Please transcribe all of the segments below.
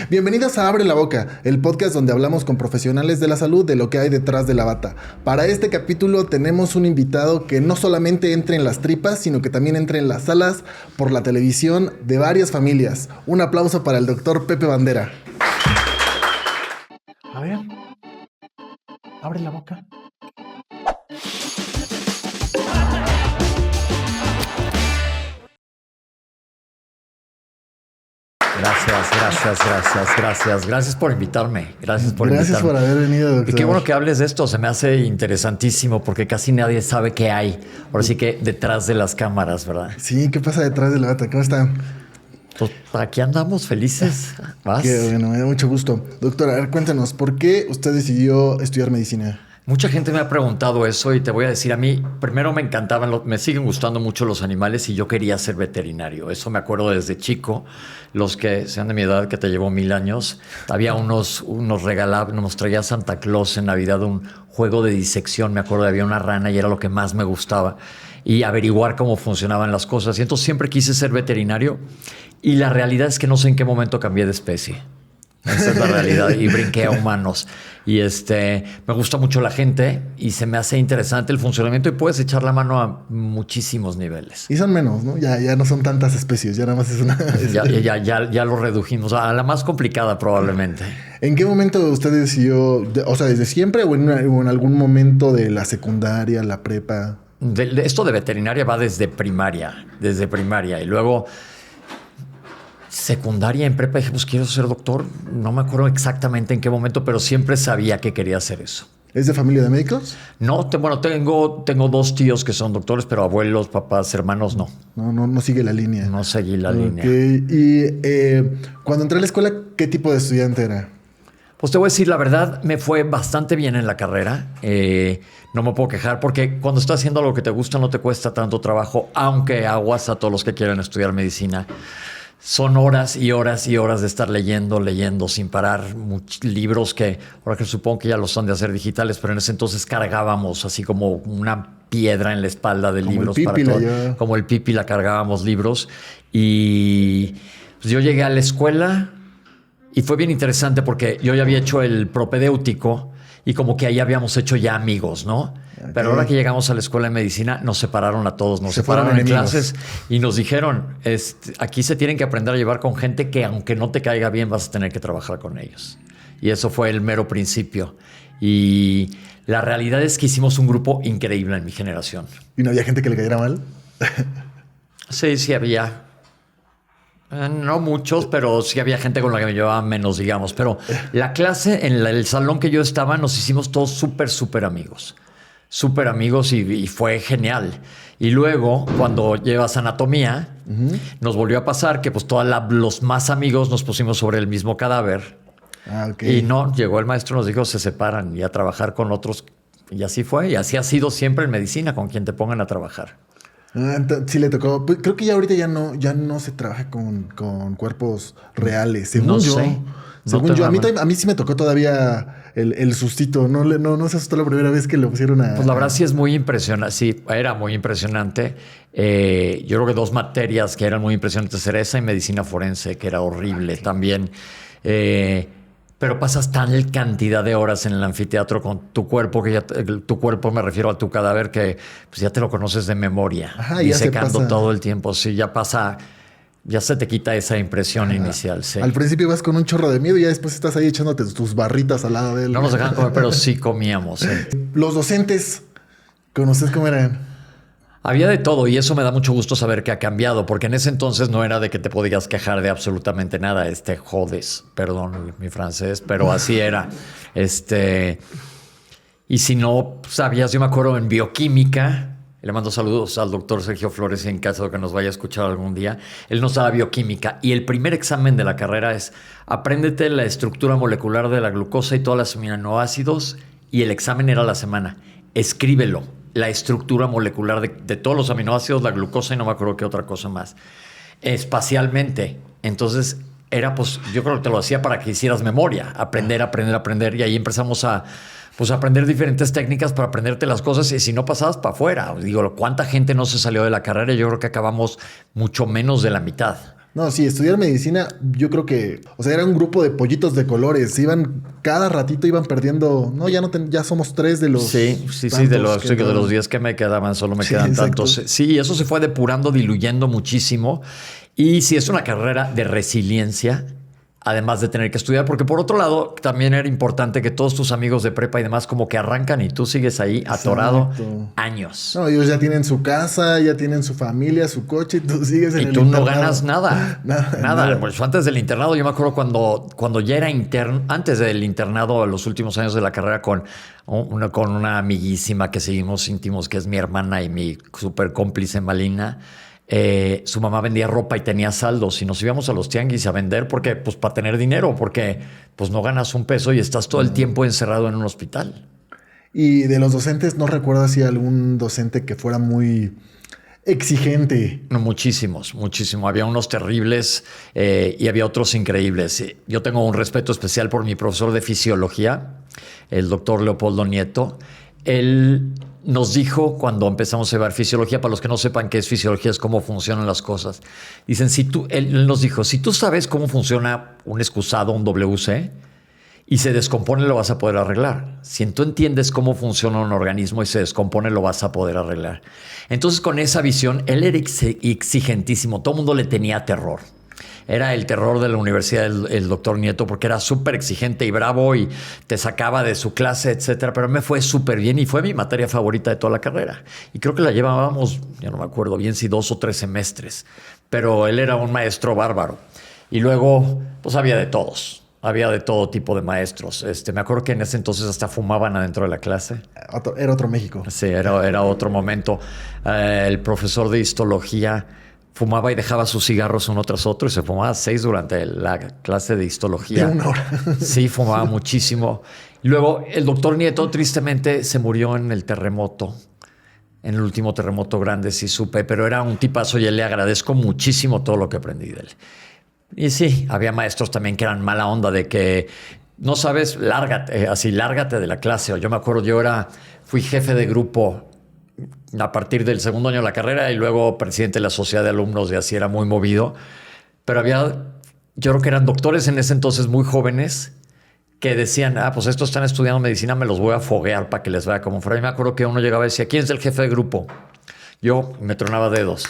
Bienvenidos a Abre la Boca, el podcast donde hablamos con profesionales de la salud de lo que hay detrás de la bata. Para este capítulo tenemos un invitado que no solamente entre en las tripas, sino que también entre en las salas por la televisión de varias familias. Un aplauso para el doctor Pepe Bandera. A ver, abre la boca. Gracias por invitarme. Gracias por haber venido, doctor. Y qué bueno que hables de esto. Se me hace interesantísimo porque casi nadie sabe qué hay. Ahora sí que detrás de las cámaras, ¿verdad? Sí, ¿qué pasa detrás de la bata? ¿Cómo están? Pues aquí andamos felices. ¿Vas? Qué bueno, me da mucho gusto. Doctor, a ver, cuéntanos, ¿por qué usted decidió estudiar medicina? Mucha gente me ha preguntado eso y te voy a decir, a mí primero me encantaban, me siguen gustando mucho los animales y yo quería ser veterinario. Eso me acuerdo desde chico. Los que sean de mi edad, que te llevo 1000 años, había unos regalaban, nos traía Santa Claus en Navidad un juego de disección. Me acuerdo, había una rana y era lo que más me gustaba. Y averiguar cómo funcionaban las cosas. Y entonces siempre quise ser veterinario y la realidad es que no sé en qué momento cambié de especie. Esa es la realidad. Y brinqué a humanos. Y me gusta mucho la gente y se me hace interesante el funcionamiento y puedes echar la mano a muchísimos niveles. Y son menos, ¿no? Ya no son tantas especies, ya nada más es una... Ya lo redujimos a la más complicada probablemente. ¿En qué momento usted decidió, o sea, desde siempre o en algún momento de la secundaria, la prepa? Esto de veterinaria va desde primaria y luego... Secundaria, en prepa, dije, pues quiero ser doctor. No me acuerdo exactamente en qué momento, pero siempre sabía que quería hacer eso. ¿Es de familia de médicos? No, tengo 2 tíos que son doctores, pero abuelos, papás, hermanos, no. No sigue la línea. No seguí la línea. Y cuando entré a la escuela, ¿qué tipo de estudiante era? Pues te voy a decir, la verdad, me fue bastante bien en la carrera. No me puedo quejar porque cuando estás haciendo algo que te gusta no te cuesta tanto trabajo, aunque aguas a todos los que quieran estudiar medicina. Son horas y horas y horas de estar leyendo sin parar. Libros que ahora que supongo que ya los han de hacer digitales, pero en ese entonces cargábamos así como una piedra en la espalda de libros. Como el Pípila cargábamos libros. Y pues yo llegué a la escuela y fue bien interesante porque yo ya había hecho el propedéutico y como que ahí habíamos hecho ya amigos, ¿no? Okay. Pero ahora que llegamos a la escuela de medicina, nos separaron a todos. Nos separaron en clases y nos dijeron, aquí se tienen que aprender a llevar con gente que aunque no te caiga bien, vas a tener que trabajar con ellos. Y eso fue el mero principio. Y la realidad es que hicimos un grupo increíble en mi generación. ¿Y no había gente que le cayera mal? Sí había. No muchos, pero sí había gente con la que me llevaba menos, digamos. Pero la clase, en el salón que yo estaba, nos hicimos todos súper amigos. Súper amigos y fue genial. Y luego, cuando llevas anatomía, nos volvió a pasar que pues los más amigos nos pusimos sobre el mismo cadáver. Okay. Y no, llegó el maestro y nos dijo, se separan y a trabajar con otros. Y así fue. Y así ha sido siempre en medicina, con quien te pongan a trabajar. Sí le tocó. Creo que ya ahorita ya no se trabaja con cuerpos reales. Según yo. Según yo. A mí sí me tocó todavía el sustito. No se asustó la primera vez que lo pusieron a... Pues la verdad sí es muy impresionante. Sí, era muy impresionante. Yo creo que 2 materias que eran muy impresionantes era esa y medicina forense, que era horrible también. Pero pasas tal cantidad de horas en el anfiteatro con tu cuerpo, tu cuerpo, me refiero a tu cadáver, que pues ya te lo conoces de memoria. Ajá, y secando todo el tiempo. Sí, ya se te quita esa impresión inicial. Sí. Al principio vas con un chorro de miedo y ya después estás ahí echándote tus barritas al lado de él. No nos dejaban comer, pero sí comíamos. Los docentes, ¿con ustedes cómo eran? Había de todo y eso me da mucho gusto saber que ha cambiado, porque en ese entonces no era de que te podías quejar de absolutamente nada. Jodes, perdón mi francés, pero así era. Y si no sabías, yo me acuerdo en bioquímica, le mando saludos al doctor Sergio Flores en caso de que nos vaya a escuchar algún día. Él nos daba bioquímica y el primer examen de la carrera es apréndete la estructura molecular de la glucosa y todos los aminoácidos, y el examen era a la semana. Escríbelo. La estructura molecular de todos los aminoácidos, la glucosa y no me acuerdo qué otra cosa más. Espacialmente. Entonces, pues yo creo que te lo hacía para que hicieras memoria. Aprender. Y ahí empezamos a aprender diferentes técnicas para aprenderte las cosas. Y si no pasabas, para afuera. Digo, ¿cuánta gente no se salió de la carrera? Yo creo que acabamos mucho menos de la mitad. No, sí, estudiar medicina, yo creo que, o sea, era un grupo de pollitos de colores. Cada ratito iban perdiendo. No, ya somos 3 de los. Sí, de los 10 que me quedaban, solo me quedan exacto. tantos. Sí, eso se fue depurando, diluyendo muchísimo. Y sí, es una carrera de resiliencia, además de tener que estudiar, porque por otro lado, también era importante que todos tus amigos de prepa y demás como que arrancan y tú sigues ahí atorado años. No, ellos ya tienen su casa, ya tienen su familia, su coche, y tú sigues en el Y tú internado. no ganas nada. Nada. Pues antes del internado, yo me acuerdo cuando ya era interno, antes del internado, los últimos años de la carrera, con una amiguísima que seguimos íntimos, que es mi hermana y mi súper cómplice Malina. Su mamá vendía ropa y tenía saldos y nos íbamos a los tianguis a vender porque, pues, para tener dinero, porque pues no ganas un peso y estás todo el tiempo encerrado en un hospital. Y de los docentes, ¿no recuerdas si algún docente que fuera muy exigente? No, muchísimos. Había unos terribles y había otros increíbles. Yo tengo un respeto especial por mi profesor de fisiología, el doctor Leopoldo Nieto. Él nos dijo cuando empezamos a llevar fisiología, para los que no sepan qué es fisiología, es cómo funcionan las cosas. Dicen, él nos dijo, si tú sabes cómo funciona un excusado, un WC, y se descompone, lo vas a poder arreglar. Si tú entiendes cómo funciona un organismo y se descompone, lo vas a poder arreglar. Entonces, con esa visión, él era exigentísimo. Todo el mundo le tenía terror. Era el terror de la universidad el doctor Nieto, porque era súper exigente y bravo y te sacaba de su clase, etcétera. Pero me fue súper bien y fue mi materia favorita de toda la carrera. Y creo que la llevábamos, ya no me acuerdo bien si 2 o 3 semestres. Pero él era un maestro bárbaro. Y luego, pues había de todos. Había de todo tipo de maestros. Me acuerdo que en ese entonces hasta fumaban adentro de la clase. Era otro México. Sí, era otro momento. El profesor de histología fumaba y dejaba sus cigarros uno tras otro y se fumaba 6 durante la clase de histología. De 1 hora. Sí, fumaba muchísimo. Luego, el doctor Nieto tristemente se murió en el terremoto. En el último terremoto grande, sí supe, pero era un tipazo y le agradezco muchísimo todo lo que aprendí de él. Y sí, había maestros también que eran mala onda de que no sabes, lárgate de la clase. O yo me acuerdo, fui jefe de grupo a partir del segundo año de la carrera y luego presidente de la sociedad de alumnos, y así era muy movido. Pero yo creo que eran doctores en ese entonces muy jóvenes que decían, pues estos están estudiando medicina, me los voy a foguear para que les vaya como fuera. Y me acuerdo que uno llegaba y decía, ¿quién es el jefe de grupo? Yo me tronaba dedos.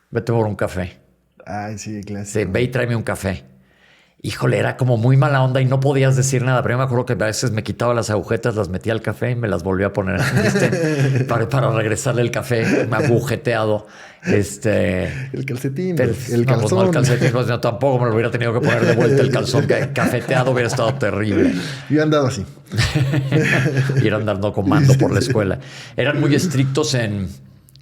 Vete por un café. Ay, sí, claro. Sí, ve y tráeme un café. Híjole, era como muy mala onda y no podías decir nada. Pero yo me acuerdo que a veces me quitaba las agujetas, las metía al café y me las volvía a poner para regresarle el café. Me agujeteado. El calcetín, el calzón. Pues no, el calcetín, pues no, tampoco me lo hubiera tenido que poner de vuelta el calzón. Cafeteado hubiera estado terrible. Yo he andado así. Ir andando con mando por la escuela. Eran muy estrictos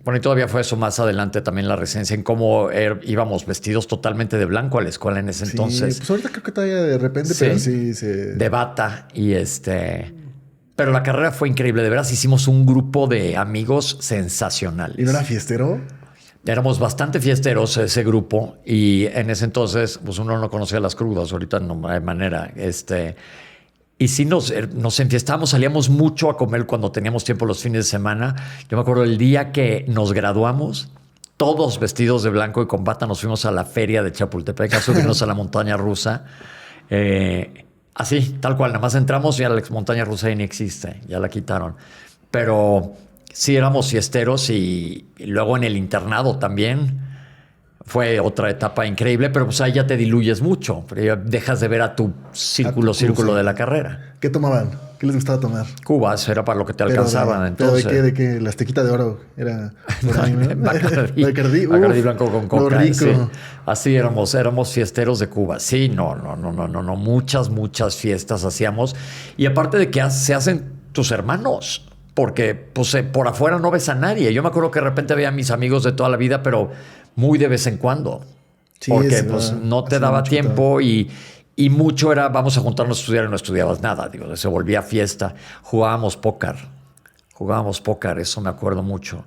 Bueno, y todavía fue eso más adelante también la residencia, en cómo íbamos vestidos totalmente de blanco a la escuela en ese entonces. Pues ahorita creo que todavía de repente, sí, pero sí de bata y Pero la carrera fue increíble, de veras hicimos un grupo de amigos sensacionales. ¿Y no era fiestero? Éramos bastante fiesteros ese grupo y en ese entonces pues uno no conocía las crudas, ahorita no hay manera. Y sí nos enfiestábamos, salíamos mucho a comer cuando teníamos tiempo los fines de semana. Yo me acuerdo el día que nos graduamos, todos vestidos de blanco y con bata, nos fuimos a la feria de Chapultepec a subirnos a la montaña rusa. Así, tal cual, nada más entramos y la montaña rusa ya ni existe, ya la quitaron. Pero sí éramos fiesteros y luego en el internado también. Fue otra etapa increíble, pero pues ahí ya te diluyes mucho. Pero ya dejas de ver a tu círculo de la carrera. ¿Qué tomaban? ¿Qué les gustaba tomar? Cubas, era para lo que te alcanzaban entonces. ¿Pero de qué? ¿La Aztequita de Oro? Era Bacardí blanco con coca. Rico. Sí. Así éramos fiesteros de Cuba. Sí, no. Muchas fiestas hacíamos. Y aparte de que se hacen tus hermanos. Porque pues, por afuera no ves a nadie. Yo me acuerdo que de repente veía a mis amigos de toda la vida, pero muy de vez en cuando. Sí, porque pues, no te daba tiempo y mucho era vamos a juntarnos a estudiar y no estudiabas nada. Digo, se volvía fiesta. Jugábamos póker, eso me acuerdo mucho.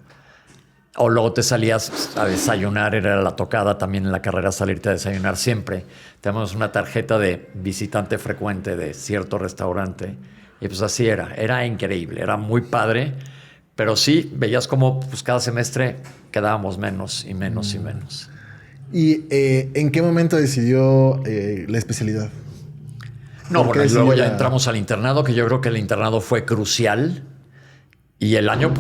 O luego te salías a desayunar, era la tocada también en la carrera salirte a desayunar siempre. Tenemos una tarjeta de visitante frecuente de cierto restaurante. Y pues así era increíble, era muy padre, pero sí, veías como pues cada semestre quedábamos menos y menos y menos. ¿Y en qué momento decidió la especialidad? No, ¿Por qué bueno, y luego decidió ya entramos al internado, que yo creo que el internado fue crucial. Y el año,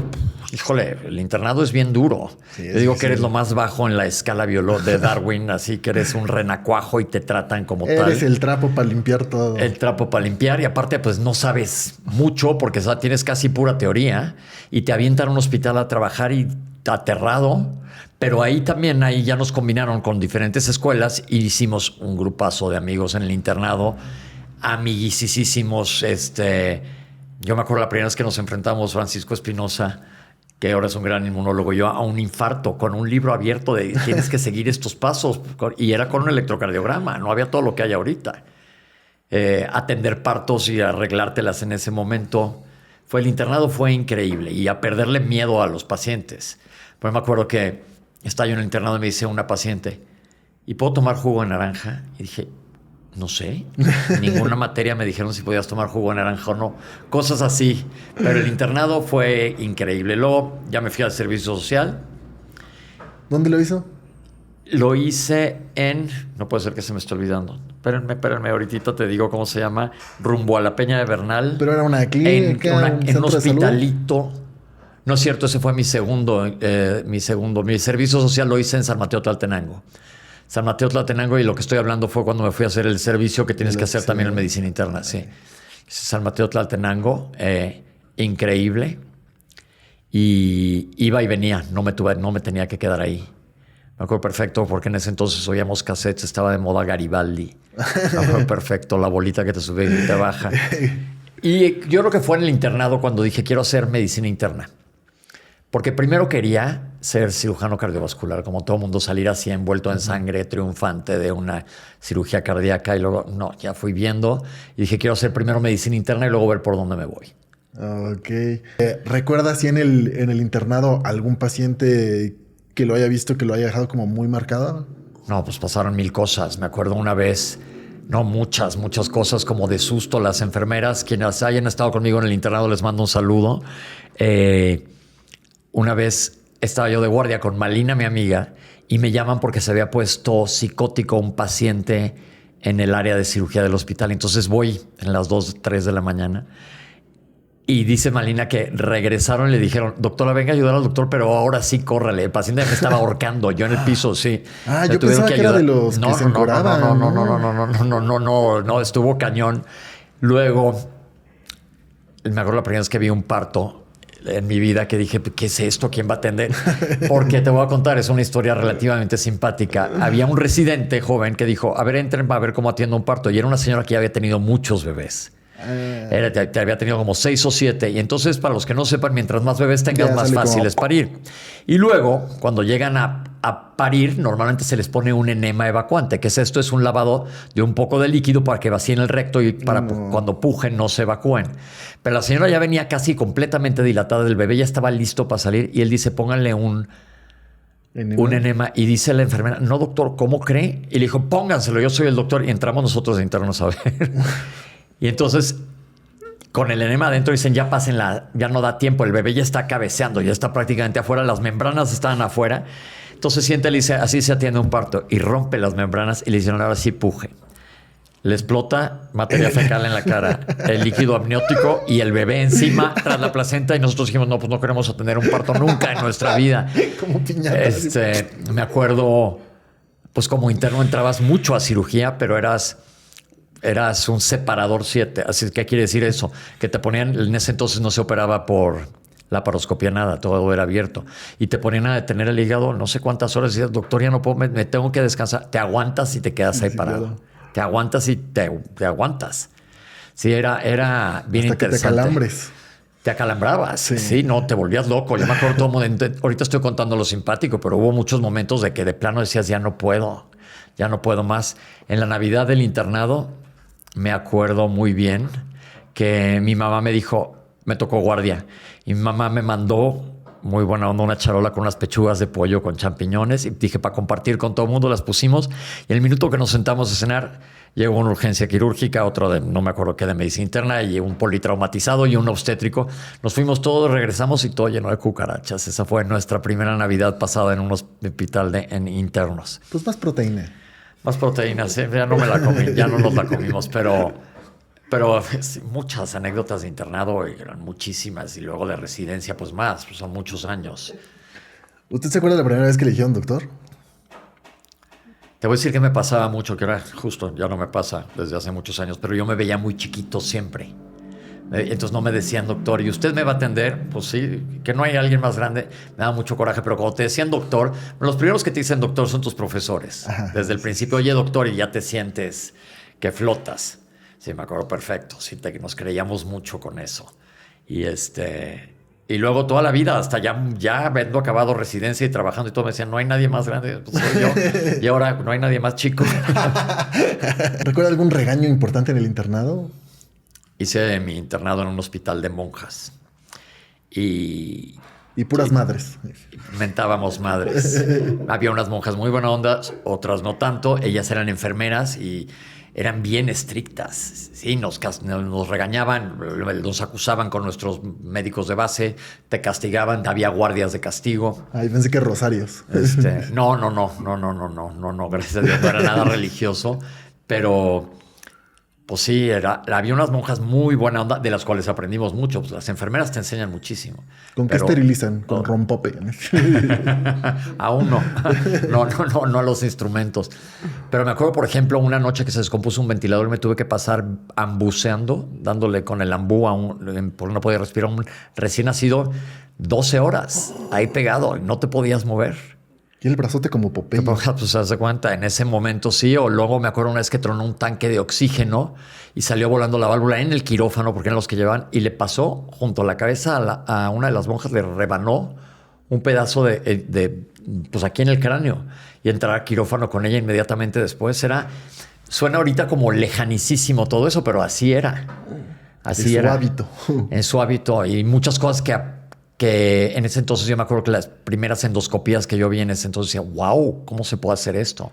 híjole, el internado es bien duro. Sí, Yo digo sí, que eres sí. lo más bajo en la escala de Darwin, así que eres un renacuajo y te tratan como Eres tal. el trapo para limpiar todo. El trapo para limpiar y aparte pues no sabes mucho porque tienes casi pura teoría y te avientan a un hospital a trabajar y aterrado. Pero ahí ya nos combinaron con diferentes escuelas y hicimos un grupazo de amigos en el internado, amiguisísimos. Yo me acuerdo la primera vez que nos enfrentamos, Francisco Espinosa, que ahora es un gran inmunólogo, yo a un infarto con un libro abierto de tienes que seguir estos pasos. Y era con un electrocardiograma, no había todo lo que hay ahorita. Atender partos y arreglártelas en ese momento. El internado fue increíble y a perderle miedo a los pacientes. Pero me acuerdo que estaba yo en el internado y me dice una paciente, ¿y puedo tomar jugo de naranja? Y dije, no sé, ninguna materia me dijeron si podías tomar jugo de naranja o no. Cosas así. Pero el internado fue increíble. Luego ya me fui al servicio social. ¿Dónde lo hizo? Lo hice en... No puede ser que se me esté olvidando. Espérenme, ahorita te digo cómo se llama. Rumbo a la Peña de Bernal. Pero era una clínica, en un hospitalito. No es cierto, ese fue mi segundo. Mi servicio social lo hice en San Mateo Tlaltenango. San Mateo Tlaltenango, y lo que estoy hablando fue cuando me fui a hacer el servicio que tienes que hacer también en medicina interna. Sí. San Mateo Tlaltenango, increíble. Y iba y venía, no me tenía que quedar ahí. Me acuerdo perfecto porque en ese entonces oíamos cassettes, estaba de moda Garibaldi. Me acuerdo perfecto, la bolita que te sube y te baja. Y yo creo que fue en el internado cuando dije quiero hacer medicina interna. Porque primero quería ser cirujano cardiovascular, como todo mundo, salir así envuelto en sangre, triunfante de una cirugía cardíaca. Y luego, no, ya fui viendo y dije quiero hacer primero medicina interna y luego ver por dónde me voy. Ok. ¿Recuerdas si en el internado algún paciente que lo haya visto, que lo haya dejado como muy marcado? No, pues pasaron mil cosas. Me acuerdo una vez, no muchas cosas como de susto. Las enfermeras, quienes hayan estado conmigo en el internado, les mando un saludo. Una vez estaba yo de guardia con Malina, mi amiga, y me llaman porque se había puesto psicótico un paciente en el área de cirugía del hospital. Entonces voy en las 2, 3 de la mañana. Y dice Malina que regresaron y le dijeron, doctora, venga a ayudar al doctor, pero ahora sí, córrale. El paciente me estaba ahorcando, yo en el piso, sí. Yo pensaba que era de los que se encoraban. No, estuvo cañón. Luego, me acuerdo la primera vez que vi un parto en mi vida que dije, ¿qué es esto? ¿Quién va a atender? Porque te voy a contar, es una historia relativamente simpática. Había un residente joven que dijo, a ver, entren para ver cómo atiendo un parto. Y era una señora que ya había tenido muchos bebés. Te había tenido como 6 o 7 y entonces para los que no sepan, mientras más bebés tengas, más fácil es parir. Y luego cuando llegan a parir, normalmente se les pone un enema evacuante, que es esto, es un lavado de un poco de líquido para que vacíen el recto y para cuando pujen no se evacúen. Pero la señora ya venía casi completamente dilatada, del bebé ya estaba listo para salir y él dice, pónganle un enema. Y dice la enfermera, no doctor, ¿cómo cree? Y le dijo, pónganselo, yo soy el doctor. Y entramos nosotros de internos a ver. Y entonces, con el enema adentro dicen, ya pásenla, ya no da tiempo, el bebé ya está cabeceando, ya está prácticamente afuera, las membranas están afuera. Entonces siente, le dice, así se atiende un parto. Y rompe las membranas y le dicen, ahora sí puje. Le explota materia fecal en la cara, el líquido amniótico y el bebé encima tras la placenta. Y nosotros dijimos, no, pues no queremos atender un parto nunca en nuestra vida. Como piñata. Me acuerdo, pues como interno entrabas mucho a cirugía, pero eras un separador 7. Así que, ¿qué quiere decir eso? Que te ponían, en ese entonces no se operaba por laparoscopia, nada, todo era abierto. Y te ponían a detener el hígado no sé cuántas horas. Y decías, doctor, ya no puedo, me tengo que descansar. Te aguantas y te quedas ahí parado. Claro. Te aguantas y te aguantas. Sí, era bien hasta interesante. Que te calambres. Te acalambrabas. Sí, no, te volvías loco. Yo me acuerdo todo momento. Ahorita estoy contando lo simpático, pero hubo muchos momentos de que de plano decías, ya no puedo más. En la Navidad del internado, me acuerdo muy bien que mi mamá me dijo, me tocó guardia, y mi mamá me mandó, muy buena onda, una charola con unas pechugas de pollo con champiñones, y dije, para compartir con todo el mundo, las pusimos, y el minuto que nos sentamos a cenar, Llegó una urgencia quirúrgica, otro de no me acuerdo qué de medicina interna, y un politraumatizado y un obstétrico. Nos fuimos todos, regresamos y todo lleno de cucarachas. Esa fue nuestra primera Navidad pasada en un hospital en internos. Pues más proteína. Más proteínas, ya no me la comí, ya no nos la comimos, pero sí, muchas anécdotas de internado, eran muchísimas, y luego de residencia, pues más, pues son muchos años. ¿Usted se acuerda de la primera vez que le dijeron doctor? Te voy a decir que me pasaba mucho, que era justo, ya no me pasa desde hace muchos años, pero yo me veía muy chiquito siempre. Entonces no me decían doctor, ¿y usted me va a atender? Pues sí, que no hay alguien más grande. Me da mucho coraje, pero cuando te decían doctor, los primeros que te dicen doctor son tus profesores. Ajá. Desde el principio, oye doctor, y ya te sientes que flotas. Sí, me acuerdo perfecto. Sí, nos creíamos mucho con eso. Y luego toda la vida, hasta ya habiendo acabado residencia y trabajando y todo, me decían, no hay nadie más grande, pues soy yo. Y ahora no hay nadie más chico. ¿Recuerda algún regaño importante en el internado? Hice mi internado en un hospital de monjas. Y puras madres. Mentábamos madres. Había unas monjas muy buena onda, otras no tanto. Ellas eran enfermeras y eran bien estrictas. Sí, nos regañaban, nos acusaban con nuestros médicos de base, te castigaban, había guardias de castigo. Ay, pensé que rosarios. No, gracias a Dios, no era nada religioso, pero pues sí, había unas monjas muy buena onda, de las cuales aprendimos mucho. Pues las enfermeras te enseñan muchísimo. ¿Con qué esterilizan? Con rompope. Aún no. No a los instrumentos. Pero me acuerdo, por ejemplo, una noche que se descompuso un ventilador y me tuve que pasar ambuceando, dándole con el ambú porque no podía respirar, un recién nacido, 12 horas ahí pegado, no te podías mover. Y el brazote como Popeye. Pues se hace cuenta, en ese momento sí. O luego me acuerdo una vez que tronó un tanque de oxígeno y salió volando la válvula en el quirófano, porque eran los que llevaban, y le pasó junto a la cabeza a una de las monjas, le rebanó un pedazo pues aquí en el cráneo, y entrar a quirófano con ella inmediatamente después. Suena ahorita como lejanicísimo todo eso, pero así era. Así era. En su hábito. Y muchas cosas que en ese entonces yo me acuerdo que las primeras endoscopías que yo vi en ese entonces decía, wow, ¿cómo se puede hacer esto?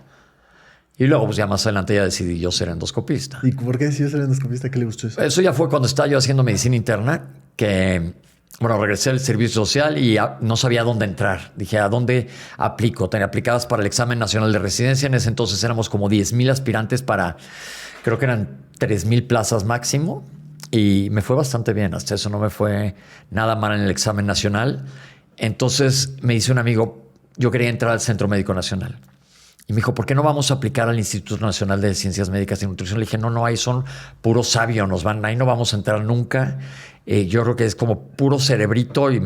Y luego pues ya más adelante ya decidí yo ser endoscopista. ¿Y por qué decidió ser endoscopista? ¿Qué le gustó eso? Eso ya fue cuando estaba yo haciendo medicina interna, que regresé al servicio social y no sabía dónde entrar. Dije, ¿a dónde aplico? Tenía aplicadas para el examen nacional de residencia. En ese entonces éramos como 10,000 aspirantes para, creo que eran 3,000 plazas máximo. Y me fue bastante bien, hasta eso no me fue nada mal en el examen nacional. Entonces me dice un amigo, yo quería entrar al Centro Médico Nacional. Y me dijo, ¿por qué no vamos a aplicar al Instituto Nacional de Ciencias Médicas y Nutrición? Le dije, no, ahí son puro sabio, ahí no vamos a entrar nunca. Yo creo que es como puro cerebrito y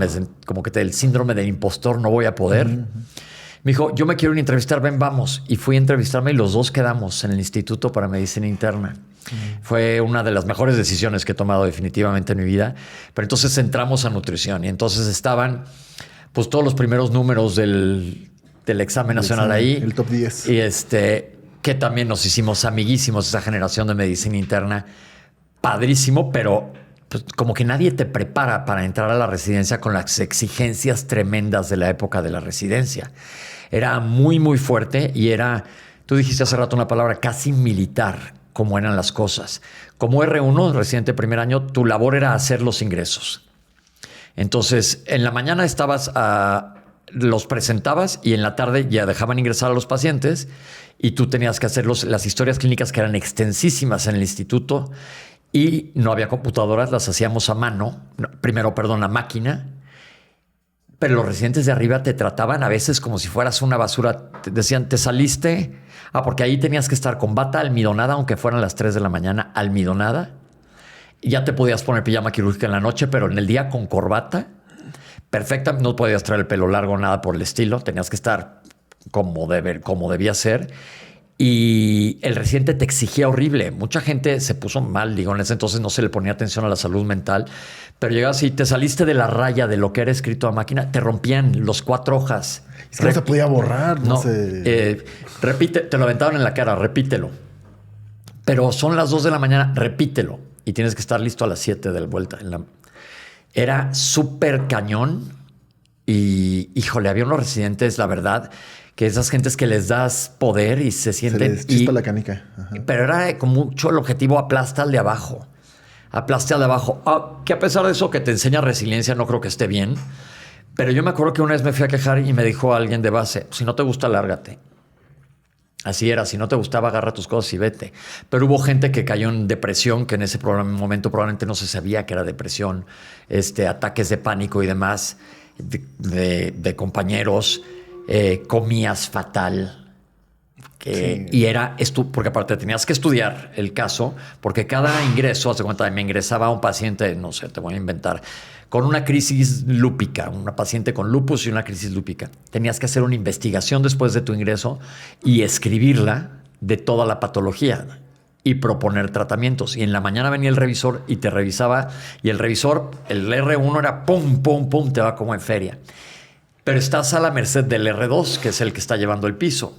como que el síndrome del impostor, no voy a poder. Me dijo, yo me quiero entrevistar, ven, vamos. Y fui a entrevistarme y los dos quedamos en el Instituto para Medicina Interna. Fue una de las mejores decisiones que he tomado definitivamente en mi vida. Pero entonces entramos a nutrición y entonces estaban pues todos los primeros números del examen nacional ahí. El top 10. Y que también nos hicimos amiguísimos, esa generación de medicina interna. Padrísimo, pero pues, como que nadie te prepara para entrar a la residencia con las exigencias tremendas de la época de la residencia. Era muy, muy fuerte y tú dijiste hace rato una palabra, casi militar, como eran las cosas. Como R1, residente de primer año, tu labor era hacer los ingresos. Entonces, en la mañana los presentabas y en la tarde ya dejaban ingresar a los pacientes y tú tenías que hacer las historias clínicas, que eran extensísimas en el instituto, y no había computadoras, las hacíamos a mano, a máquina. Pero los residentes de arriba te trataban a veces como si fueras una basura. Te decían, ¿te saliste? Porque ahí tenías que estar con bata almidonada, aunque fueran las 3 de la mañana, almidonada. Y ya te podías poner pijama quirúrgica en la noche, pero en el día con corbata. Perfecta, no podías traer el pelo largo, nada por el estilo. Tenías que estar como debía ser. Y el residente te exigía horrible. Mucha gente se puso mal, en ese entonces no se le ponía atención a la salud mental. Pero llegabas y te saliste de la raya de lo que era escrito a máquina, te rompían los 4 hojas. Es que no se podía borrar, no sé. Repite, te lo aventaban en la cara, repítelo. Pero son las 2 de la mañana, repítelo. Y tienes que estar listo a las 7 de la vuelta. Era súper cañón. Y, híjole, había unos residentes, la verdad, que esas gentes que les das poder y se sienten... Se les chispa la canica. Ajá. Pero era con mucho el objetivo, aplasta al de abajo. Aplaste al de abajo. Que a pesar de eso que te enseña resiliencia, no creo que esté bien. Pero yo me acuerdo que una vez me fui a quejar y me dijo alguien de base, si no te gusta, lárgate. Así era, si no te gustaba, agarra tus cosas y vete. Pero hubo gente que cayó en depresión, que en ese momento probablemente no se sabía que era depresión, ataques de pánico y demás, de compañeros, comías fatal. Sí. Y era porque aparte tenías que estudiar el caso, porque cada ingreso, haz de cuenta, me ingresaba un paciente, no sé, te voy a inventar, con una crisis lúpica, una paciente con lupus y una crisis lúpica. Tenías que hacer una investigación después de tu ingreso y escribirla de toda la patología y proponer tratamientos. Y en la mañana venía el revisor y te revisaba, y el revisor, el R1 era pum, pum, pum, te va como en feria. Pero estás a la merced del R2, que es el que está llevando el piso.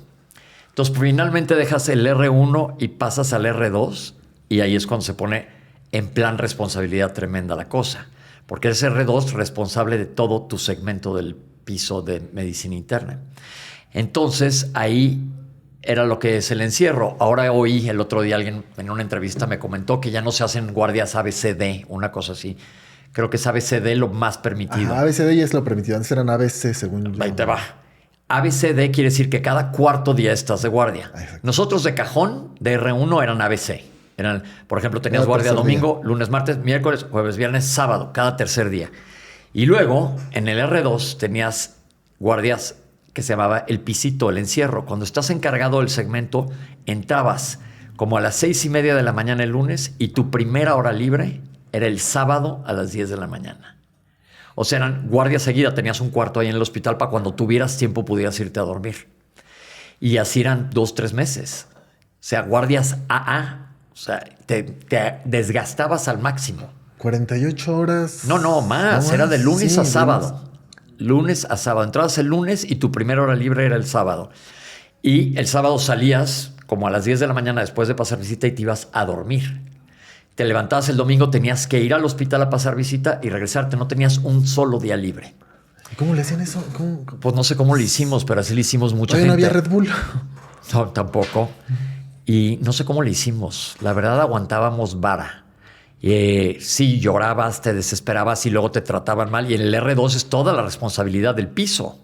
Entonces, finalmente dejas el R1 y pasas al R2 y ahí es cuando se pone en plan responsabilidad tremenda la cosa. Porque es R2 responsable de todo tu segmento del piso de medicina interna. Entonces, ahí era lo que es el encierro. Ahora oí el otro día alguien en una entrevista me comentó que ya no se hacen guardias ABCD, una cosa así. Creo que es ABCD lo más permitido. Ajá, ABCD ya es lo permitido. Antes eran ABC, según yo. Ahí te va. ABCD quiere decir que cada cuarto día estás de guardia. Exacto. Nosotros de cajón, de R1, eran ABC. Eran, por ejemplo, tenías Cada guardia tercer domingo, lunes, martes, miércoles, jueves, viernes, sábado, cada tercer día. Y luego, en el R2, tenías guardias que se llamaba el pisito, el encierro. Cuando estás encargado del segmento, entrabas como a las 6:30 de la mañana el lunes y tu primera hora libre era el sábado a las 10 de la mañana. O sea, eran guardia seguida, tenías un cuarto ahí en el hospital para cuando tuvieras tiempo pudieras irte a dormir. Y así eran 2-3 meses. O sea, guardias AA. O sea, te desgastabas al máximo. 48 horas. No, más. Era de lunes sí, a sábado. Lunes a sábado. Entrabas el lunes y tu primera hora libre era el sábado. Y el sábado salías como a las 10 de la mañana después de pasar visita y te ibas a dormir. Te levantabas el domingo, tenías que ir al hospital a pasar visita y regresarte. No tenías un solo día libre. ¿Cómo le hacían eso? Pues no sé cómo lo hicimos, pero así lo hicimos mucha gente. No había Red Bull. No, tampoco. Y no sé cómo lo hicimos. La verdad, aguantábamos vara. Sí, llorabas, te desesperabas y luego te trataban mal. Y en el R2 es toda la responsabilidad del piso.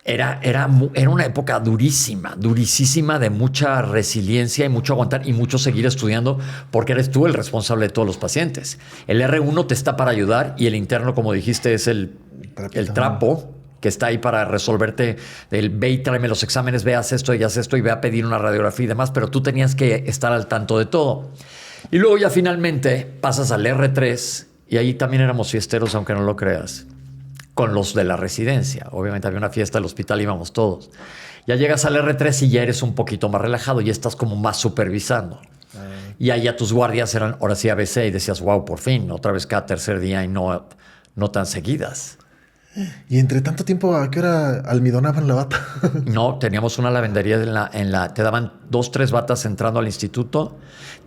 Era una época durísima, durísima, de mucha resiliencia y mucho aguantar y mucho seguir estudiando porque eres tú el responsable de todos los pacientes. El R1 te está para ayudar y el interno, como dijiste, es el trapo que está ahí para resolverte. Ve y tráeme los exámenes, ve, haz esto y haz esto y ve a pedir una radiografía y demás, pero tú tenías que estar al tanto de todo. Y luego ya finalmente pasas al R3 y ahí también éramos fiesteros, aunque no lo creas. Con los de la residencia. Obviamente había una fiesta al hospital, íbamos todos. Ya llegas al R3 y ya eres un poquito más relajado y estás como más supervisando. Y ahí ya tus guardias eran, ahora sí, ABC y decías, wow, por fin, otra vez cada tercer día y no tan seguidas. Y entre tanto tiempo, ¿a qué hora almidonaban la bata? No, teníamos una lavandería te daban 2-3 batas entrando al instituto,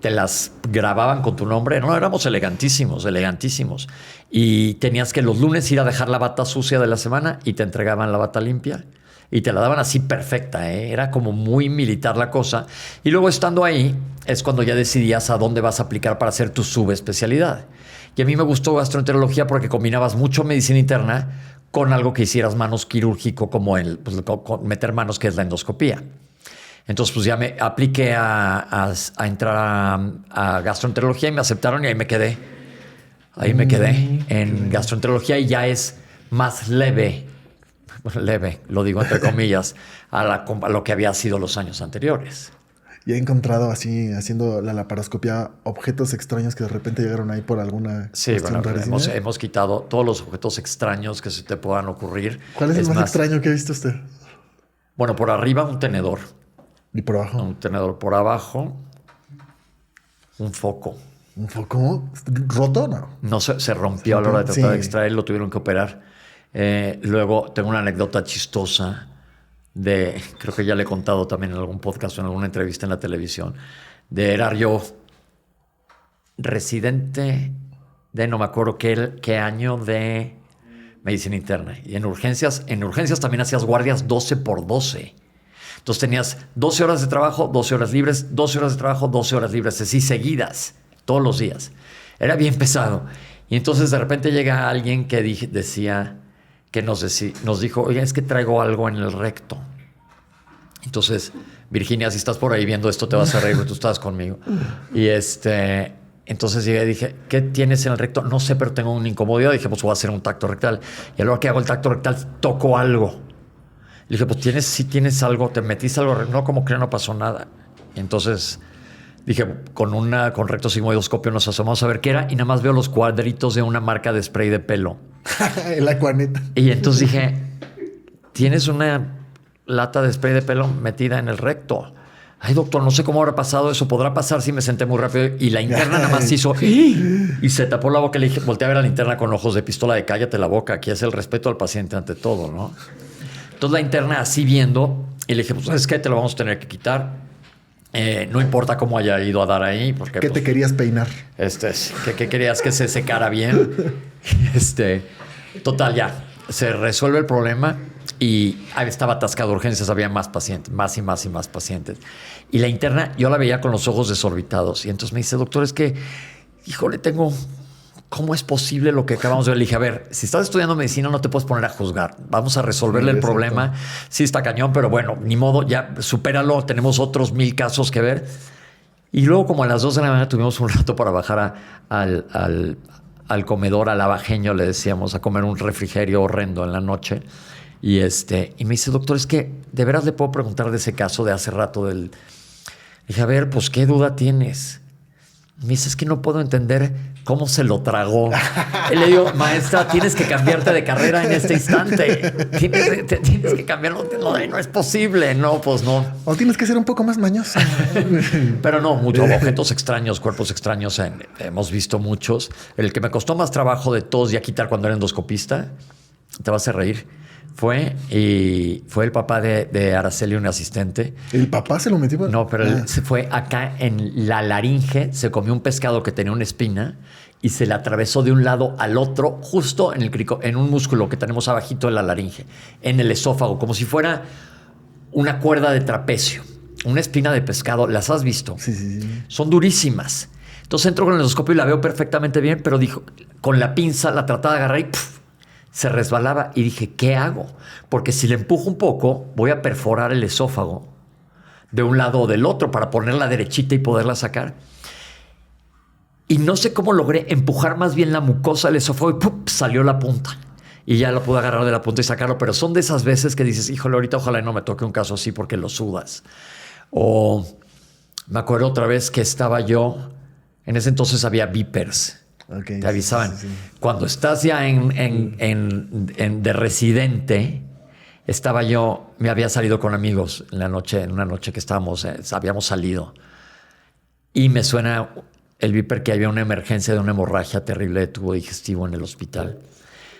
te las grababan con tu nombre. No, éramos elegantísimos. Y tenías que los lunes ir a dejar la bata sucia de la semana y te entregaban la bata limpia. Y te la daban así perfecta, ¿eh? Era como muy militar la cosa. Y luego estando ahí es cuando ya decidías a dónde vas a aplicar para hacer tu subespecialidad. Y a mí me gustó gastroenterología porque combinabas mucho medicina interna con algo que hicieras manos quirúrgico como con meter manos, que es la endoscopía. Entonces, pues ya me apliqué a entrar a gastroenterología y me aceptaron y ahí me quedé. En gastroenterología y ya es más leve, lo digo entre comillas, a lo que había sido los años anteriores. Y he encontrado así, haciendo la laparoscopia, objetos extraños que de repente llegaron ahí por alguna cuestión rarísima. Hemos quitado todos los objetos extraños que se te puedan ocurrir. ¿Cuál es el más extraño que ha visto usted? Bueno, por arriba un tenedor. ¿Y por abajo? Un tenedor por abajo. Un foco. ¿Un foco roto? No, se rompió a la hora de tratar de extraer, lo tuvieron que operar. Luego tengo una anécdota chistosa creo que ya le he contado también en algún podcast o en alguna entrevista en la televisión, era yo residente de no me acuerdo qué año de medicina interna. Y en urgencias también hacías guardias 12 por 12. Entonces tenías 12 horas de trabajo, 12 horas libres, 12 horas de trabajo, 12 horas libres, así seguidas, todos los días. Era bien pesado. Y entonces de repente llega alguien que decía, que nos dijo, oye, es que traigo algo en el recto. Entonces, Virginia, si estás por ahí viendo esto, te vas a reír, porque tú estás conmigo. Y entonces llegué y dije, ¿qué tienes en el recto? No sé, pero tengo una incomodidad. Dije, pues voy a hacer un tacto rectal. Y a la hora que hago el tacto rectal, toco algo. Le dije, pues si tienes algo, te metiste algo. No, como que no pasó nada. Y entonces dije, con recto sigmoidoscopio nos asomamos a ver qué era y nada más veo los cuadritos de una marca de spray de pelo. El Aquanet. Y entonces dije, tienes una lata de spray de pelo metida en el recto. Ay, doctor, no sé cómo habrá pasado eso. Podrá pasar si me senté muy rápido. Y la interna nada más hizo y se tapó la boca. Le dije, volteé a ver a la interna con ojos de pistola de cállate la boca. Aquí es el respeto al paciente ante todo, ¿no? Entonces la interna así viendo y le dije, pues ¿sabes qué? Te lo vamos a tener que quitar. No importa cómo haya ido a dar ahí. Porque, ¿Qué te querías peinar? ¿Qué querías que se secara bien? Total, ya. Se resuelve el problema y estaba atascado de urgencias. Había más pacientes, más y más y más pacientes. Y la interna, yo la veía con los ojos desorbitados. Y entonces me dice, doctor, es que, híjole, ¿cómo es posible lo que acabamos de ver? Le dije, a ver, si estás estudiando medicina no te puedes poner a juzgar. Vamos a resolverle el problema. Sí, está cañón, pero bueno, ni modo, ya supéralo. Tenemos otros 1000 casos que ver. Y luego como a las 2 de la mañana tuvimos un rato para bajar al comedor, al abajeño, le decíamos, a comer un refrigerio horrendo en la noche. Y me dice, doctor, es que de veras le puedo preguntar de ese caso de hace rato Le dije, a ver, pues, ¿qué duda tienes? Me dice, es que no puedo entender cómo se lo tragó. Y le digo, maestra, tienes que cambiarte de carrera en este instante. Tienes que cambiarlo. No es posible. No, pues no. O tienes que ser un poco más mañoso. Pero no, muchos objetos extraños, cuerpos extraños. Hemos visto muchos. El que me costó más trabajo de todos ya quitar cuando era endoscopista, te vas a reír, fue el papá de Araceli, un asistente. ¿El papá se lo metió? No, pero él se fue acá en la laringe, se comió un pescado que tenía una espina y se le atravesó de un lado al otro, justo en un músculo que tenemos abajito de la laringe, en el esófago, como si fuera una cuerda de trapecio, una espina de pescado. ¿Las has visto? Sí. Son durísimas. Entonces entro con el endoscopio y la veo perfectamente bien, pero dijo, con la pinza la trataba de agarrar y se resbalaba. Y dije, ¿qué hago? Porque si le empujo un poco, voy a perforar el esófago de un lado o del otro para ponerla derechita y poderla sacar. Y no sé cómo logré empujar más bien la mucosa del esófago y salió la punta. Y ya lo pude agarrar de la punta y sacarlo. Pero son de esas veces que dices, híjole, ahorita ojalá no me toque un caso así porque lo sudas. O me acuerdo otra vez que estaba yo, en ese entonces había beepers. Okay, te avisaban. Sí. Cuando estás ya de residente, me había salido con amigos en una noche que habíamos salido. Y me suena el beeper que había una emergencia de una hemorragia terrible de tubo digestivo en el hospital.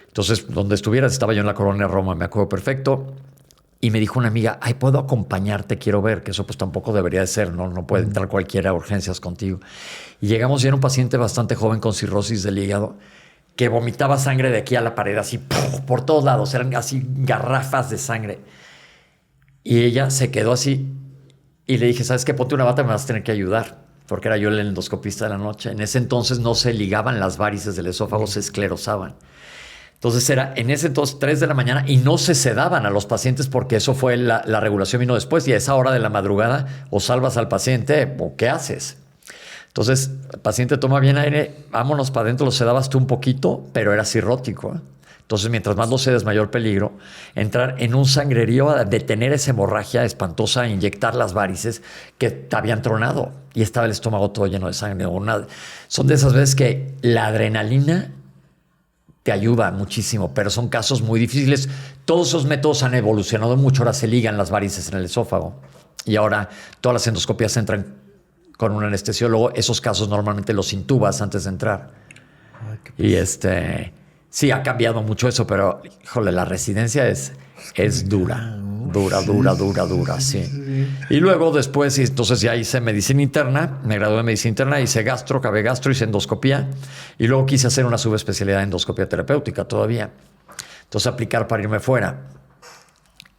Entonces, donde estuvieras, estaba yo en la colonia Roma, me acuerdo perfecto. Y me dijo una amiga, ay, ¿puedo acompañarte? Quiero ver, que eso pues tampoco debería de ser, no puede entrar cualquiera a urgencias contigo. Y llegamos y era un paciente bastante joven con cirrosis del hígado que vomitaba sangre de aquí a la pared, así por todos lados, eran así garrafas de sangre. Y ella se quedó así y le dije, ¿sabes qué? Ponte una bata, me vas a tener que ayudar, porque era yo el endoscopista de la noche. En ese entonces no se ligaban las varices del esófago, se esclerosaban. Entonces era en ese entonces 3 de la mañana y no se sedaban a los pacientes porque eso fue la regulación vino después y a esa hora de la madrugada o salvas al paciente o ¿qué haces? Entonces el paciente toma bien aire, vámonos para adentro, lo sedabas tú un poquito, pero era cirrótico. Entonces mientras más lo sedes, mayor peligro. Entrar en un sangrerío a detener esa hemorragia espantosa, inyectar las varices que te habían tronado y estaba el estómago todo lleno de sangre. Son de esas veces que la adrenalina te ayuda muchísimo, pero son casos muy difíciles. Todos esos métodos han evolucionado mucho. Ahora se ligan las varices en el esófago y ahora todas las endoscopias entran con un anestesiólogo. Esos casos normalmente los intubas antes de entrar. Y sí, ha cambiado mucho eso, pero híjole, la residencia es dura. Dura, sí. Y luego después, entonces ya hice medicina interna, me gradué de medicina interna, hice gastro, acabé gastro, hice endoscopía y luego quise hacer una subespecialidad en endoscopía terapéutica todavía. Entonces aplicar para irme fuera.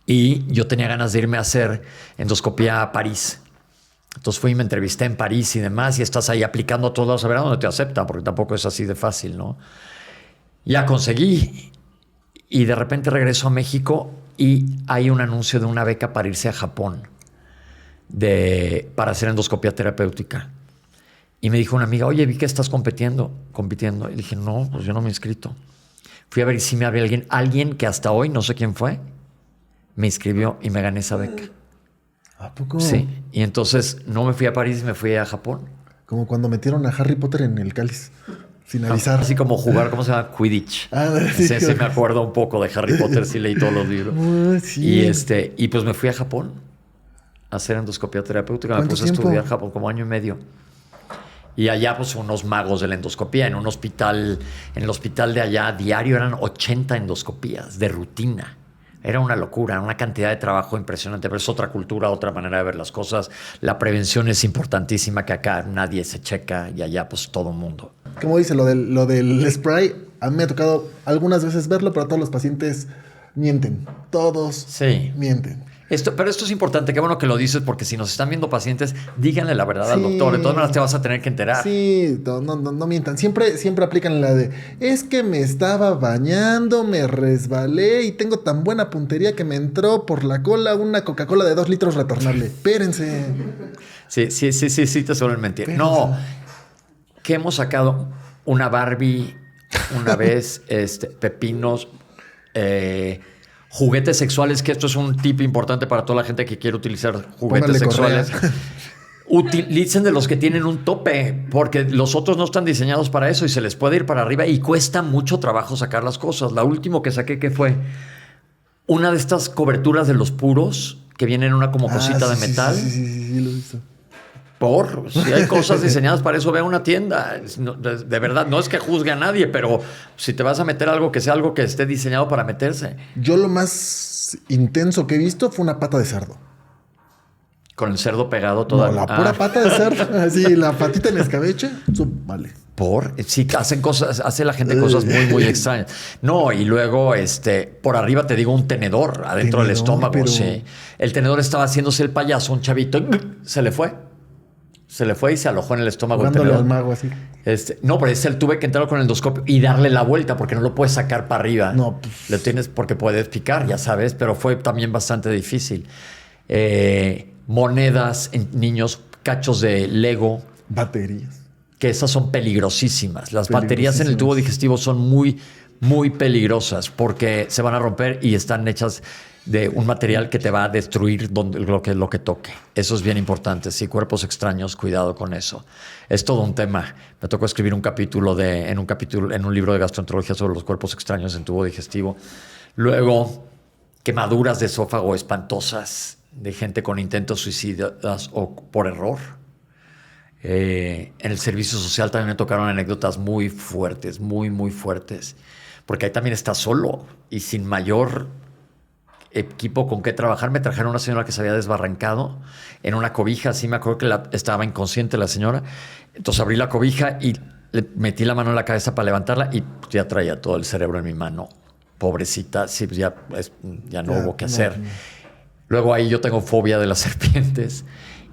Y yo tenía ganas de irme a hacer endoscopía a París. Entonces fui y me entrevisté en París y demás, y estás ahí aplicando a todos lados a ver a dónde te aceptan, porque tampoco es así de fácil, ¿no? Ya conseguí, y de repente regreso a México y hay un anuncio de una beca para irse a Japón para hacer endoscopía terapéutica. Y me dijo una amiga, oye, vi que estás compitiendo. Y dije, no, pues yo no me he inscrito. Fui a ver si me había alguien que hasta hoy, no sé quién fue, me inscribió y me gané esa beca. ¿A poco? Sí. Y entonces no me fui a París, me fui a Japón. Como cuando metieron a Harry Potter en el cáliz, sin avisar. Así como jugar, ¿cómo se llama? Quidditch. Sí, Sí, me acuerdo un poco de Harry Potter, sí leí todos los libros. Sí. Y pues me fui a Japón a hacer endoscopía terapéutica. Me puse a estudiar en Japón como 1 año y medio. Y allá, pues, unos magos de la endoscopía. En el hospital de allá, diario eran 80 endoscopías de rutina. Era una locura, una cantidad de trabajo impresionante, pero es otra cultura, otra manera de ver las cosas. La prevención es importantísima, que acá nadie se checa y allá pues todo el mundo. Como dice, lo del spray, a mí me ha tocado algunas veces verlo, pero todos los pacientes mienten. Todos mienten. Pero esto es importante, qué bueno que lo dices, porque si nos están viendo pacientes, díganle la verdad al doctor. De todas maneras te vas a tener que enterar. Sí, no mientan. Siempre aplican la de, es que me estaba bañando, me resbalé y tengo tan buena puntería que me entró por la cola una Coca-Cola de 2 litros retornable. Espérense. Sí, te suelen mentir. No, que hemos sacado una Barbie una vez, pepinos, juguetes sexuales, que esto es un tip importante para toda la gente que quiere utilizar juguetes sexuales. Utilicen de los que tienen un tope, porque los otros no están diseñados para eso y se les puede ir para arriba y cuesta mucho trabajo sacar las cosas. La última que saqué, que fue una de estas coberturas de los puros que vienen en una como cosita de metal. Sí, lo he visto. Si hay cosas diseñadas para eso, ve a una tienda. De verdad, no es que juzgue a nadie, pero si te vas a meter algo, que sea algo que esté diseñado para meterse. Yo lo más intenso que he visto fue una pata de cerdo. Con el cerdo pegado toda. No, la pura pata de cerdo. Así, la patita en escabeche. Vale. Sí, hace la gente cosas muy, muy extrañas. No, y luego, por arriba te digo un tenedor adentro del estómago. Pero... Sí. El tenedor estaba haciéndose el payaso, un chavito, se le fue y se alojó en el estómago. Jugándole al mago así. No, pero tuve que entrar con el endoscopio y darle la vuelta porque no lo puedes sacar para arriba. No, pues... Lo tienes porque puedes picar, ya sabes, pero fue también bastante difícil. Monedas en niños, cachos de Lego. Baterías. Que esas son peligrosísimas. Las baterías en el tubo digestivo son muy, muy peligrosas porque se van a romper y están hechas de un material que te va a destruir lo que toque. Eso es bien importante. Sí, cuerpos extraños, cuidado con eso. Es todo un tema. Me tocó escribir un capítulo en un libro de gastroenterología sobre los cuerpos extraños en tubo digestivo. Luego, quemaduras de esófago espantosas de gente con intentos suicidas o por error. En el servicio social también me tocaron anécdotas muy fuertes, muy, muy fuertes. Porque ahí también estás solo y sin mayor equipo con qué trabajar. Me trajeron una señora que se había desbarrancado en una cobija. Así me acuerdo que estaba inconsciente la señora. Entonces abrí la cobija y le metí la mano en la cabeza para levantarla y ya traía todo el cerebro en mi mano. Pobrecita, sí, ya no hubo qué hacer. No. Luego ahí yo tengo fobia de las serpientes.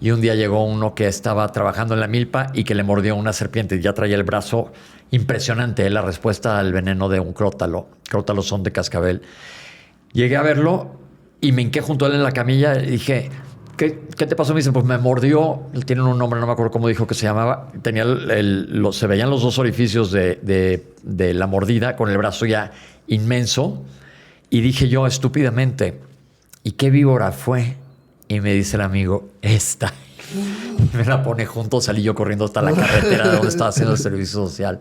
Y un día llegó uno que estaba trabajando en la milpa y que le mordió una serpiente. Y ya traía el brazo impresionante, la respuesta al veneno de un crótalo. Crótalos son de cascabel. Llegué a verlo y me hinqué junto a él en la camilla y dije, ¿qué te pasó? Me dice, pues me mordió. Él tiene un nombre, no me acuerdo cómo dijo que se llamaba. Tenía se veían los 2 orificios de la mordida con el brazo ya inmenso. Y dije yo estúpidamente, ¿y qué víbora fue? Y me dice el amigo, esta. Y me la pone junto, salí yo corriendo hasta la carretera donde estaba haciendo el servicio social.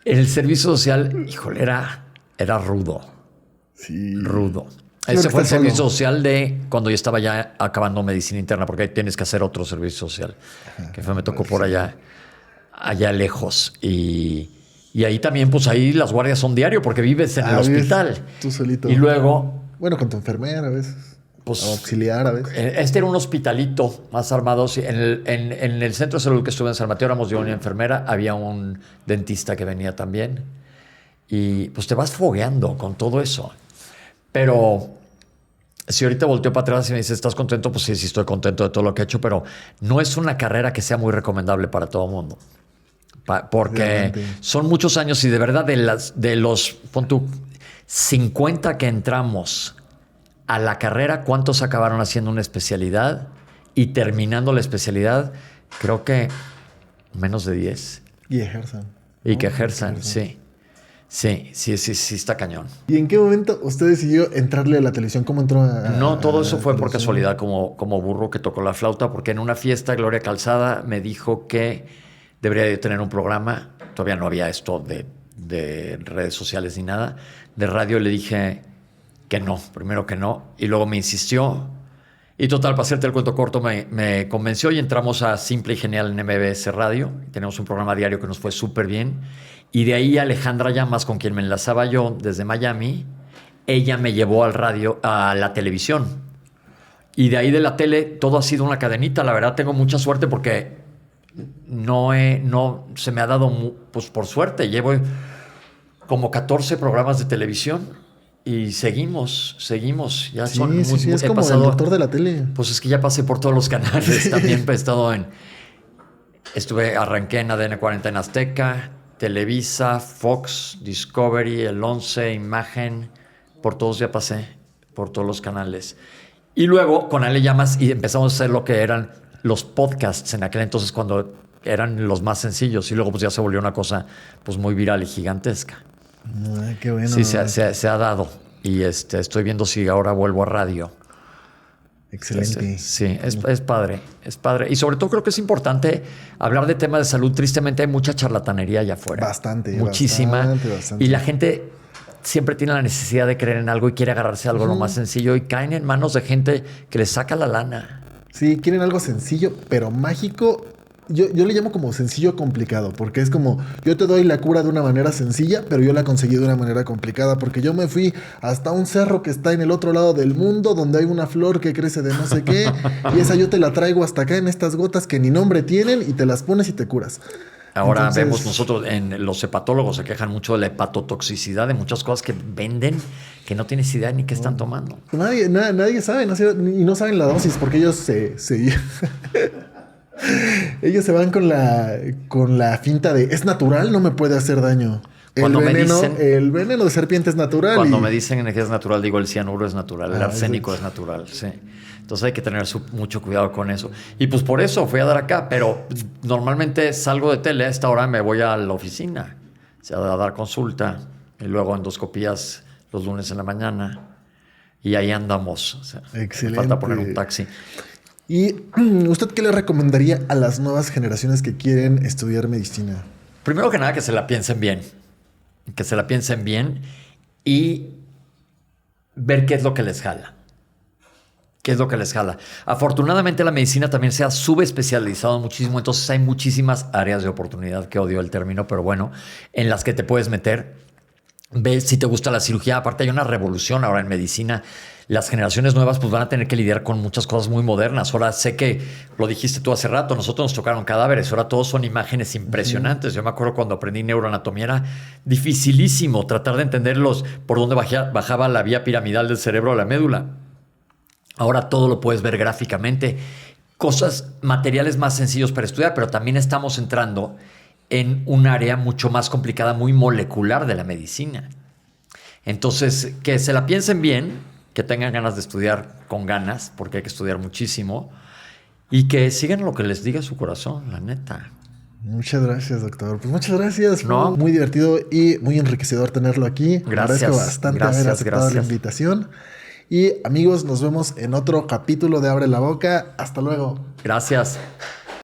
El servicio social, híjole, era rudo. Sí. Rudo. Ese fue el servicio social de cuando yo estaba ya acabando medicina interna, porque ahí tienes que hacer otro servicio social. Que me tocó por allá lejos. Y ahí también, pues ahí las guardias son diario, porque vives en el hospital. Tú solito. Y luego... Bueno, con tu enfermera a veces. Pues, auxiliar a veces. Era un hospitalito más armado. En el centro de salud que estuve en San Mateo éramos yo una enfermera. Había un dentista que venía también. y pues te vas fogueando con todo eso. Pero si ahorita volteo para atrás y me dices, ¿estás contento? Pues sí, sí estoy contento de todo lo que he hecho, pero no es una carrera que sea muy recomendable para todo el mundo. Porque Realmente. son muchos años y de verdad de los, pon tú, 50 que entramos a la carrera, ¿cuántos acabaron haciendo una especialidad? Y terminando la especialidad, creo que menos de 10. Y ejerzan. Y ¿no? que ejerzan, sí. Sí, está cañón. ¿Y en qué momento usted decidió entrarle a la televisión? ¿Cómo entró No, todo eso la fue por televisión? casualidad, como burro que tocó la flauta, porque en una fiesta Gloria Calzada me dijo que debería de tener un programa. Todavía no había esto de redes sociales ni nada. De radio le dije que no, primero que no, y luego me insistió. Y total, para hacerte el cuento corto, me convenció y entramos a Simple y Genial en MBS Radio. Tenemos un programa diario que nos fue súper bien. Y de ahí Alejandra Llamas, con quien me enlazaba yo desde Miami, ella me llevó al radio, a la televisión. Y de ahí de la tele todo ha sido una cadenita. La verdad tengo mucha suerte porque no se me ha dado, pues por suerte. Llevo como 14 programas de televisión y seguimos. Ya Sí, son sí, es he como pasado, el doctor de la tele. pues es que ya pasé por todos los canales. Sí. También he estado arranqué en ADN 40 en Azteca, Televisa, Fox, Discovery, el 11, Imagen, por todos ya pasé, por todos los canales. Y luego con Ale Llamas y empezamos a hacer lo que eran los podcasts en aquel entonces cuando eran los más sencillos y luego pues ya se volvió una cosa pues muy viral y gigantesca. Ay, qué bueno. Sí, se ha dado y estoy viendo si ahora vuelvo a radio. Excelente. Sí, es padre, es padre. Y sobre todo creo que es importante hablar de temas de salud. Tristemente hay mucha charlatanería allá afuera. Bastante. Muchísima. Bastante. Y la gente siempre tiene la necesidad de creer en algo y quiere agarrarse a algo lo más sencillo y caen en manos de gente que les saca la lana. Sí, quieren algo sencillo, pero mágico. Yo le llamo como sencillo complicado, porque es como, yo te doy la cura de una manera sencilla, pero yo la conseguí de una manera complicada, porque yo me fui hasta un cerro que está en el otro lado del mundo, donde hay una flor que crece de no sé qué, y esa yo te la traigo hasta acá en estas gotas que ni nombre tienen, y te las pones y te curas. Ahora Entonces, vemos nosotros, los hepatólogos se quejan mucho de la hepatotoxicidad, de muchas cosas que venden que no tienes idea ni qué están tomando. Nadie sabe, y no saben la dosis, porque ellos ellos se van con la finta de es natural, no me puede hacer daño. El veneno de serpiente es natural. Cuando me dicen que es natural, digo el cianuro es natural, el arsénico es natural, sí. Entonces hay que tener mucho cuidado con eso. Y pues por eso fui a dar acá, pero normalmente salgo de tele, a esta hora me voy a la oficina, o sea, a dar consulta y luego endoscopías los lunes en la mañana y ahí andamos. O sea, excelente. Me falta poner un taxi. ¿Y usted qué le recomendaría a las nuevas generaciones que quieren estudiar medicina? Primero que nada, que se la piensen bien. Que se la piensen bien y ver qué es lo que les jala. ¿Qué es lo que les jala? Afortunadamente la medicina también se ha subespecializado muchísimo, entonces hay muchísimas áreas de oportunidad, que odio el término, pero bueno, en las que te puedes meter. Ve si te gusta la cirugía. Aparte hay una revolución ahora en medicina. Las generaciones nuevas pues van a tener que lidiar con muchas cosas muy modernas. Ahora sé que lo dijiste tú hace rato, nosotros nos tocaron cadáveres, ahora todos son imágenes impresionantes. Yo me acuerdo cuando aprendí neuroanatomía era dificilísimo tratar de entenderlos por dónde bajaba la vía piramidal del cerebro a la médula. Ahora todo lo puedes ver gráficamente. Cosas, materiales más sencillos para estudiar, pero también estamos entrando en un área mucho más complicada, muy molecular de la medicina. Entonces, que se la piensen bien, que tengan ganas de estudiar con ganas, porque hay que estudiar muchísimo, y que sigan lo que les diga su corazón, la neta. Muchas gracias, doctor. Pues muchas gracias. No. Fue muy divertido y muy enriquecedor tenerlo aquí. Gracias. Agradezco bastante haber aceptado la invitación. Y amigos, nos vemos en otro capítulo de Abre la Boca. Hasta luego. Gracias.